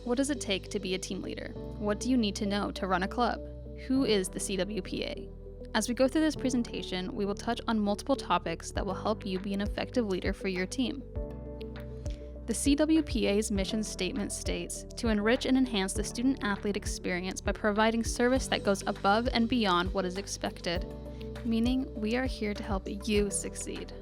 What does it take to be a team leader? What do you need to know to run a club? Who is the CWPA? As we go through this presentation, we will touch on multiple topics that will help you be an effective leader for your team. The CWPA's mission statement states to enrich and enhance the student-athlete experience by providing service that goes above and beyond what is expected, meaning we are here to help you succeed.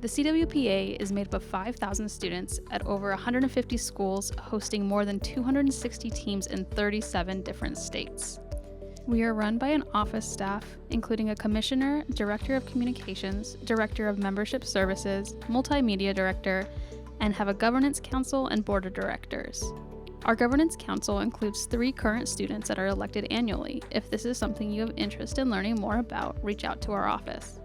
The CWPA is made up of 5,000 students at over 150 schools, hosting more than 260 teams in 37 different states. We are run by an office staff, including a commissioner, director of communications, director of membership services, multimedia director, and have a governance council and board of directors. Our governance council includes 3 current students that are elected annually. If this is something you have interest in learning more about, reach out to our office.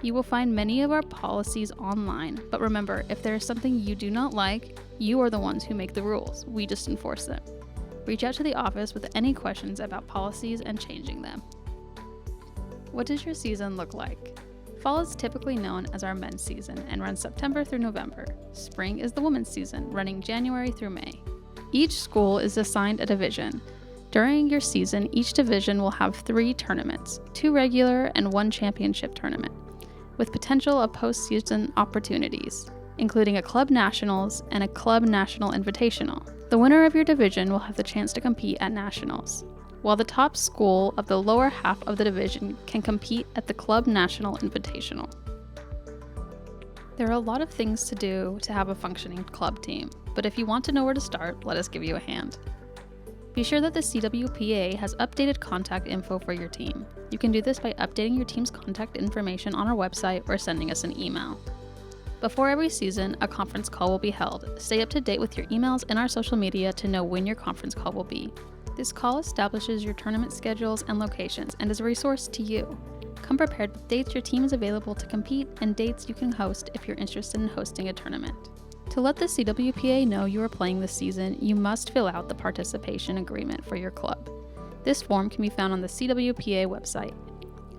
You will find many of our policies online, but remember, if there is something you do not like, you are the ones who make the rules. We just enforce them. Reach out to the office with any questions about policies and changing them. What does your season look like? Fall is typically known as our men's season and runs September through November. Spring is the women's season, running January through May. Each school is assigned a division. During your season, each division will have 3 tournaments, 2 regular and 1 championship tournament, with potential of postseason opportunities, including a club nationals and a club national invitational. The winner of your division will have the chance to compete at nationals, while the top school of the lower half of the division can compete at the club national invitational. There are a lot of things to do to have a functioning club team, but if you want to know where to start, let us give you a hand. Be sure that the CWPA has updated contact info for your team. You can do this by updating your team's contact information on our website or sending us an email. Before every season, a conference call will be held. Stay up to date with your emails and our social media to know when your conference call will be. This call establishes your tournament schedules and locations and is a resource to you. Come prepared with dates your team is available to compete and dates you can host if you're interested in hosting a tournament. To let the CWPA know you are playing this season, you must fill out the participation agreement for your club. This form can be found on the CWPA website.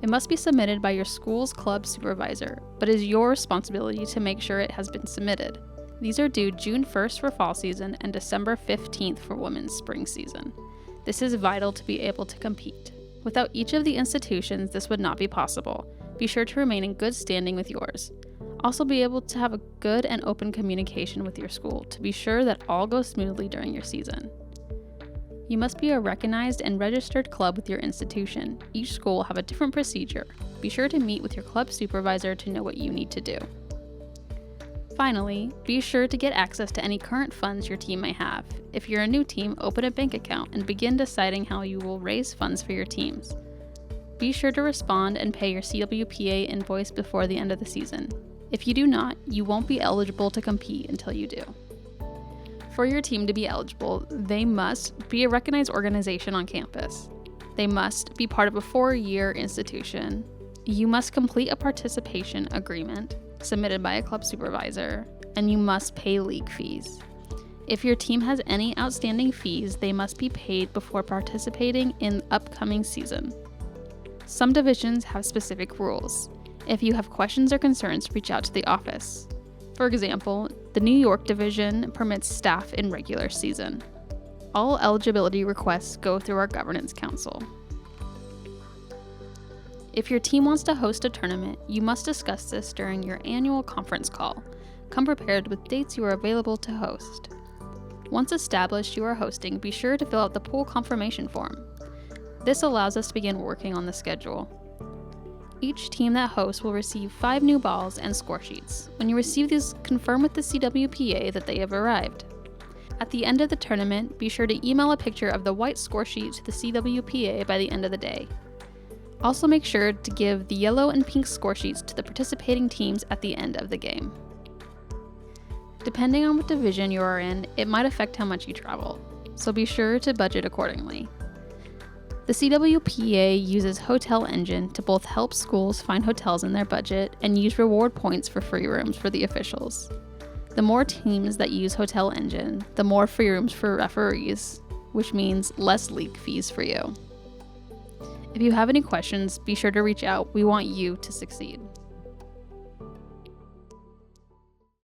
It must be submitted by your school's club supervisor, but it is your responsibility to make sure it has been submitted. These are due June 1st for fall season and December 15th for women's spring season. This is vital to be able to compete. Without each of the institutions, this would not be possible. Be sure to remain in good standing with yours. Also be able to have a good and open communication with your school to be sure that all goes smoothly during your season. You must be a recognized and registered club with your institution. Each school will have a different procedure. Be sure to meet with your club supervisor to know what you need to do. Finally, be sure to get access to any current funds your team may have. If you're a new team, open a bank account and begin deciding how you will raise funds for your teams. Be sure to respond and pay your CWPA invoice before the end of the season. If you do not, you won't be eligible to compete until you do. For your team to be eligible, they must be a recognized organization on campus. They must be part of a 4-year institution. You must complete a participation agreement submitted by a club supervisor, and you must pay league fees. If your team has any outstanding fees, they must be paid before participating in the upcoming season. Some divisions have specific rules. If you have questions or concerns, reach out to the office. For example, the New York division permits staff in regular season. All eligibility requests go through our governance council. If your team wants to host a tournament, you must discuss this during your annual conference call. Come prepared with dates you are available to host. Once established you are hosting, be sure to fill out the pool confirmation form. This allows us to begin working on the schedule. Each team that hosts will receive 5 new balls and score sheets. When you receive these, confirm with the CWPA that they have arrived. At the end of the tournament, be sure to email a picture of the white score sheet to the CWPA by the end of the day. Also make sure to give the yellow and pink score sheets to the participating teams at the end of the game. Depending on what division you are in, it might affect how much you travel, so be sure to budget accordingly. The CWPA uses Hotel Engine to both help schools find hotels in their budget and use reward points for free rooms for the officials. The more teams that use Hotel Engine, the more free rooms for referees, which means less league fees for you. If you have any questions, be sure to reach out. We want you to succeed.